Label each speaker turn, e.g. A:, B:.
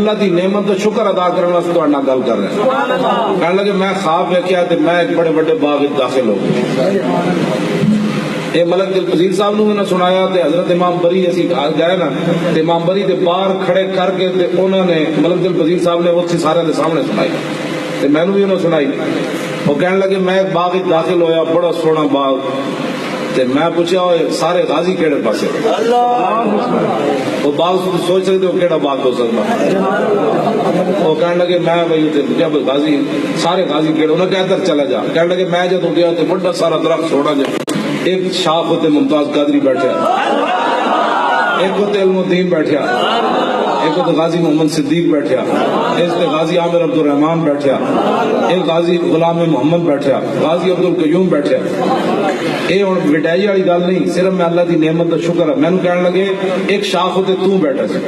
A: اللہ دی نعمت کا شکر ادا کرنے واسطے تہاڈے نال گل کر رہا ہوں. کہنے لگے میں خواب ویکھیا تے میں ایک بڑے بڑے باغ وچ داخل ہو گیا. یہ ملک دل پذیر صاحب نو نے سنایا تے حضرت امام بری اسی گئے نا تے امام بری دے باہر کھڑے کر کے تے انہوں نے ملک دل پذیر صاحب نے وہ سارے دے سامنے سنائی تے مینوں بھی انہوں سنائی. وہ کہنے لگے میں ایک باغ وچ داخل ہویا, بڑا سونا باغ, تے میں پوچھا سارے غازی کیڑے پاسے؟ وہ باغ سوچ سکتے ہو کیڑا باغ ہو سکتا؟ وہ کہنے لگے میں بھائی غازی سارے غازی کیڑے, انہوں نے کہا ادھر چلا جا. کہنے لگے میں جب گیا تو بڑا سارا درخت چھوڑا جا, ایک شاخ ہوتے ممتاز قادری بیٹھے, ایک ہوتے علم الدین بیٹھیا, ایک ہوتے غازی محمد صدیق بیٹھیا, ایک ہوتے غازی عامر عبد الرحمان بیٹھیا, ایک غازی غلام محمد بیٹھیا, غازی عبد القیوم بیٹھیا. یہ ہوں وڈائی والی گل نہیں, صرف میں اللہ دی نعمت کا شکر ہے. مینوں کہنے لگے ایک شاخ ہوتے تو بیٹھا سی,